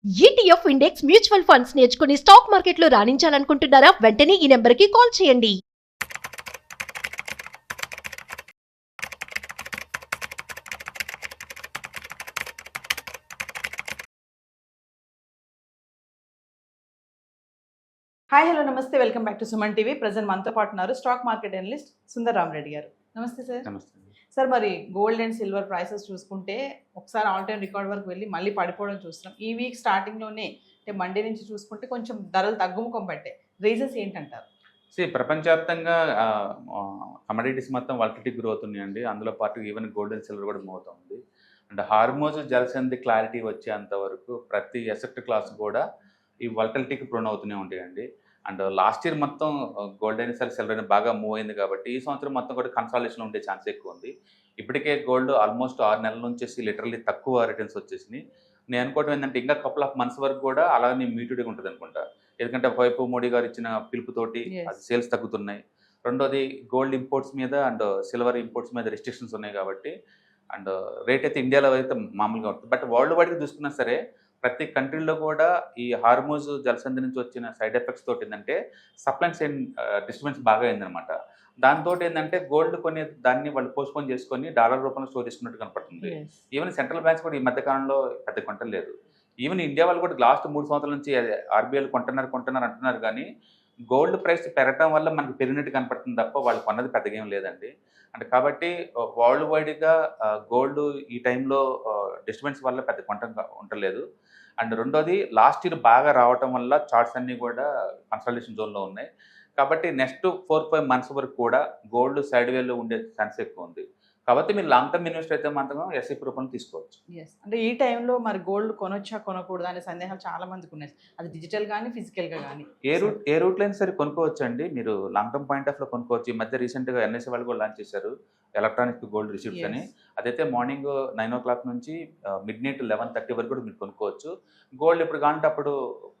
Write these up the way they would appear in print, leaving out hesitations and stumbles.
ETF index mutual funds నేర్చుకుని stock మార్కెట్లో రాణించాలనుకుంటున్నారా? వెంటనే ఈ నెంబర్కి కాల్ చేయండి. హాయ్ హలో నమస్తే, welcome back to Suman TV. Present మనతో పాటు ఉన్నారు stock market analyst Sundar Rama Reddy గారు. నమస్తే సార్. నమస్తే. సార్, మరి గోల్డ్ అండ్ సిల్వర్ ప్రైసెస్ చూసుకుంటే ఒకసారి ఆల్ టైమ్ రికార్డ్ వరకు వెళ్ళి మళ్ళీ పడిపోవడం చూస్తున్నాం. ఈ వీక్ స్టార్టింగ్లోనే అంటే మండే నుంచి చూసుకుంటే కొంచెం ధరలు తగ్గుముఖం పట్టాయి. రీజన్స్ ఏంటంటారు? ప్రపంచవ్యాప్తంగా కమోడిటీస్ మొత్తం వాలటిలిటీ గ్రోత్ ఉన్నాయండి. అందులో పాటు ఈవెన్ గోల్డ్ అండ్ సిల్వర్ కూడా మూవ్ అవుతుంది. అండ్ హార్మోజ్ జలసంధి క్లారిటీ వచ్చేంత వరకు ప్రతి అసెట్ క్లాస్ కూడా ఈ వాలటిలిటీకి ప్రోన్ అవుతూనే ఉంటాయండి. అండ్ లాస్ట్ ఇయర్ మొత్తం గోల్డ్ అయినా సరే సిల్వర్ అయినా బాగా మూవ్ అయింది కాబట్టి ఈ సంవత్సరం మొత్తం కూడా కన్సాలిడేషన్ ఉండే ఛాన్స్ ఎక్కువ ఉంది. ఇప్పటికే గోల్డ్ ఆల్మోస్ట్ 6 నెలల నుంచి లిటరల్లీ తక్కువ రిటర్న్స్ వచ్చేసినాయి. నేను అనుకోవడం ఏంటంటే ఇంకా కపుల్ ఆఫ్ మంత్స్ వరకు కూడా అలాగే మ్యూటెడ్గా ఉంటుంది అనుకుంటా. ఎందుకంటే ఒకవైపు మోడీ గారు ఇచ్చిన పిలుపుతోటి అది సేల్స్ తగ్గుతున్నాయి. రెండోది గోల్డ్ ఇంపోర్ట్స్ మీద అండ్ సిల్వర్ ఇంపోర్ట్స్ మీద రెస్ట్రిక్షన్స్ ఉన్నాయి కాబట్టి అండ్ రేట్ అయితే ఇండియాలో అయితే మామూలుగా ఉంటుంది. బట్ వరల్డ్ వైడ్గా చూసుకున్నా సరే ప్రతి కంట్రీలో కూడా ఈ హార్మోజ్ జలసంధి నుంచి వచ్చిన సైడ్ ఎఫెక్ట్స్ తోటి ఏంటంటే సప్లై చైన్ డిస్టర్బెన్స్ బాగా అయిందనమాట. దాంతో ఏంటంటే గోల్డ్ కొన్ని దాన్ని వాళ్ళు పోస్ట్పోన్ చేసుకొని డాలర్ రూపంలో స్టోర్ చేసుకున్నట్టు కనపడుతుంది. ఈవెన్ సెంట్రల్ బ్యాంక్స్ కూడా ఈ మధ్య కాలంలో పెద్ద కొంటలేదు. ఈవెన్ ఇండియా వాళ్ళు కూడా లాస్ట్ 3 సంవత్సరాల నుంచి ఆర్బీఐలు కొంటున్నారు అంటున్నారు కానీ గోల్డ్ ప్రైస్ పెరగడం వల్ల మనకు పెరిగినట్టు కనపడుతుంది తప్ప వాళ్ళు కొన్నది పెద్దగా ఏం లేదండి. అంటే కాబట్టి వరల్డ్ వైడ్గా గోల్డ్ ఈ టైంలో డిస్టర్బెన్స్ వల్ల పెద్ద ఉండలేదు. అండ్ రెండోది లాస్ట్ ఇయర్ బాగా రావటం వల్ల చార్ట్స్ అన్నీ కూడా కన్సల్టేషన్ జోన్లో ఉన్నాయి. కాబట్టి నెక్స్ట్ 4-5 మంత్స్ వరకు కూడా గోల్డ్ సైడ్ వేలో ఉండే ఛాన్స్ ఎక్కువ ఉంది. కాబట్టి మీరు లాంగ్ టర్మ్ ఇన్వెస్ట్ అయితే మాత్రం ఎస్ఐపి రూపంలో తీసుకోవచ్చు. అంటే ఈ టైంలో మరి గోల్డ్ కొనొచ్చా కొనకూడదా అనే సందేహాలు చాలా మందికి ఉన్నాయి. అది డిజిటల్ కానీ ఫిజికల్గా కానీ ఏ రూట్లో అయినా సరే కొనుక్కోవచ్చు అండి. మీరు లాంగ్ టర్మ్ పాయింట్ ఆఫ్లో కొనుక్కోవచ్చు. ఈ మధ్య రీసెంట్గా ఎన్ఎస్ఏ వాళ్ళు కూడా లాంచ్ చేశారు ఎలక్ట్రానిక్ గోల్డ్ రిసీప్ట్స్ అని. అదైతే మార్నింగ్ 9 o'clock నుంచి మిడ్-నైట్ 11:30 వరకు కూడా మీరు కొనుక్కోవచ్చు. గోల్డ్ ఎప్పుడు కావాలంటే అప్పుడు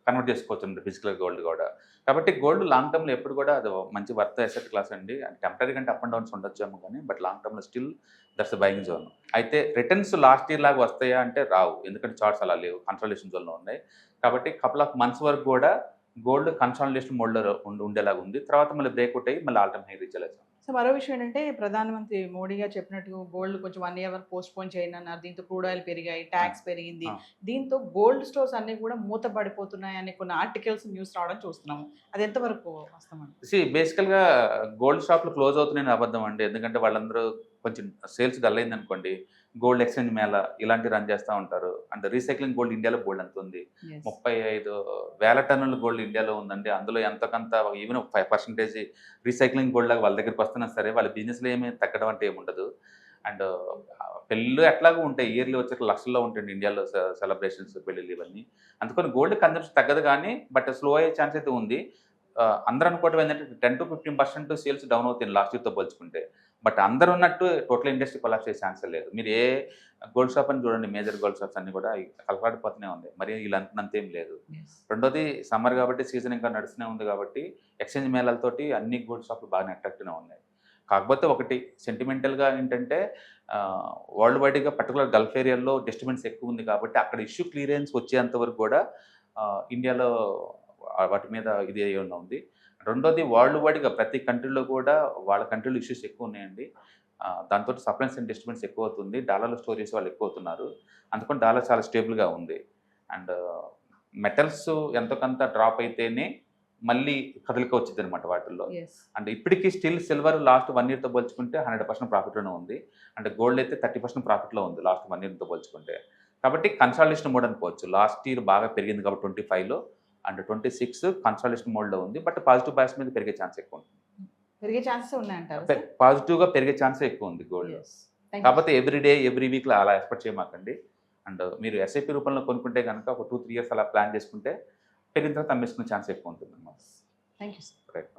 కన్వర్ట్ చేసుకోవచ్చు అండి ఫిజికల్ గోల్డ్ కూడా. కాబట్టి గోల్డ్ లాంగ్ టర్మ్లో ఎప్పుడు కూడా అది మంచి వర్త్ అసెట్ క్లాస్ అండి. టెంపరీ కంటే అప్ అండ్ డౌన్స్ ఉండొచ్చేమో కానీ బట్ లాంగ్ టర్మ్లో స్టిల్ దట్స్ బయింగ్ జోన్. అయితే రిటర్న్స్ లాస్ట్ ఇయర్ లాగా వస్తాయా అంటే రావు. ఎందుకంటే చార్ట్స్ అలా లేవు, కన్సల్టేషన్ జోన్లో ఉన్నాయి. కాబట్టి కపుల్ ఆఫ్ మంత్స్ వరకు కూడా గోల్డ్ కన్సాలిడేషన్ మోడ్లో ఉండేలాగా ఉంది. తర్వాత మళ్ళీ బ్రేక్అవుట్ అయ్యి మళ్ళీ ఆల్ టైమ్ హై రీచ్ అయ్యారు. సో మరో విషయం ఏంటంటే ప్రధానమంత్రి మోడీ గారు చెప్పినట్టు గోల్డ్ కొంచెం 1 year వరకు పోస్ట్ పోన్ చేయండి అన్నారు. దీంతో క్రూడ్ ఆయిల్ పెరిగాయి, ట్యాక్స్ పెరిగింది. దీంతో గోల్డ్ స్టోర్స్ అన్ని కూడా మూతపడిపోతున్నాయి అని కొన్ని ఆర్టికల్స్ న్యూస్ రావడం చూస్తున్నాము. అది ఎంతవరకు వస్తామండి? బేసికల్గా గోల్డ్ షాప్లు క్లోజ్ అవుతున్నాయని అబద్ధం అండి. ఎందుకంటే వాళ్ళందరూ కొంచెం సేల్స్ డల్ అయింది అనుకోండి, గోల్డ్ ఎక్స్చేంజ్ మేళ ఇలాంటివి రన్ చేస్తూ ఉంటారు. అండ్ రీసైక్లింగ్ గోల్డ్ ఇండియాలో గోల్డ్ ఎంత ఉంది? 35,000 టన్నుల గోల్డ్ ఇండియాలో ఉందండి. అందులో ఎంతకంత ఈవెన్ 5% రీసైక్లింగ్ గోల్డ్ లాగా వాళ్ళ దగ్గరికి వస్తున్నా సరే వాళ్ళ బిజినెస్లో ఏమీ తగ్గడం అంటే ఏముండదు. అండ్ పెళ్ళిళ్ళు ఎట్లాగూ ఉంటాయి, ఇయర్లీ వచ్చే లక్షల్లో ఉంటుంది ఇండియాలో సెలబ్రేషన్స్ పెళ్ళిళ్ళు ఇవన్నీ. అందుకని గోల్డ్ కన్జంప్షన్ తగ్గదు కానీ బట్ స్లో అయ్యే ఛాన్స్ అయితే ఉంది. అందరూ అనుకోవడం ఏంటంటే 10 to 15% సేల్స్ డౌన్ అవుతాయి లాస్ట్ ఇయర్తో పోల్చుకుంటే. బట్ అందరూ ఉన్నట్టు టోటల్ ఇండస్ట్రీ కొలాప్స్ అయ్యే ఛాన్సే లేదు. మీరు ఏ గోల్డ్ షాప్ అని చూడండి, మేజర్ గోల్డ్ షాప్స్ అన్నీ కూడా కలపాడిపోతూనే ఉంది. మరి వీళ్ళు అనుకున్నంత ఏం లేదు. రెండోది సమ్మర్ కాబట్టి సీజన్ ఇంకా నడుస్తూనే ఉంది కాబట్టి ఎక్స్చేంజ్ మేళాలతోటి అన్ని గోల్డ్ షాపులు బాగా అట్రాక్ట్గానే ఉన్నాయి. కాకపోతే ఒకటి సెంటిమెంటల్గా ఏంటంటే వరల్డ్ వైడ్గా పర్టికులర్ గల్ఫ్ ఏరియాలో డిస్టర్బెన్స్ ఎక్కువ ఉంది కాబట్టి అక్కడ ఇష్యూ క్లియరెన్స్ వచ్చేంత వరకు కూడా ఇండియాలో వాటి మీద ఇది ఏమన్నా ఉంది. రెండోది వరల్డ్ వైడ్గా ప్రతి కంట్రీలో కూడా వాళ్ళ కంట్రీలో ఇష్యూస్ ఎక్కువ ఉన్నాయండి. దాంతో సప్లై చైన్ డిస్టర్బెన్స్ ఎక్కువ అవుతుంది. డాలర్లో స్టోర్ చేసే వాళ్ళు ఎక్కువ అవుతున్నారు. అందుకని డాలర్ చాలా స్టేబుల్గా ఉంది. అండ్ మెటల్స్ ఎంతకంత డ్రాప్ అయితేనే మళ్ళీ కదలిక వచ్చింది అనమాట వాటిల్లో. అండ్ ఇప్పటికీ స్టిల్ సిల్వర్ లాస్ట్ 1 yearతో పోల్చుకుంటే 100% ప్రాఫిట్లోనే ఉంది. అంటే గోల్డ్ అయితే 30% ప్రాఫిట్లో ఉంది లాస్ట్ 1 yearతో పోల్చుకుంటే. కాబట్టి కన్సాలిడేషన్ మోడ్ అనుకోవచ్చు. లాస్ట్ ఇయర్ బాగా పెరిగింది కాబట్టి 25లో అండ్ 26 కన్సాలిడేషన్ మోడ్లో ఉంది. బట్ పాజిటివ్ బయాస్ మీద పెరిగే ఛాన్స్ ఎక్కువ ఉంది. పెరిగే ఛాన్సెస్ ఉన్నాయంటారు? పాజిటివ్గా పెరిగే ఛాన్స్ ఎక్కువ ఉంది గోల్డ్. కాకపోతే ఎవ్రీ వీక్లో అలా ఎక్స్పెక్ట్ చేయమాకండి. అండ్ మీరు ఎస్ఐపి రూపంలో కొనుక్కుంటే కనుక ఒక 2-3 years అలా ప్లాన్ చేసుకుంటే పెరిగిన తర్వాత అమ్మేసుకునే ఛాన్స్ ఎక్కువ ఉంటుంది. Thank you sir. రైట్.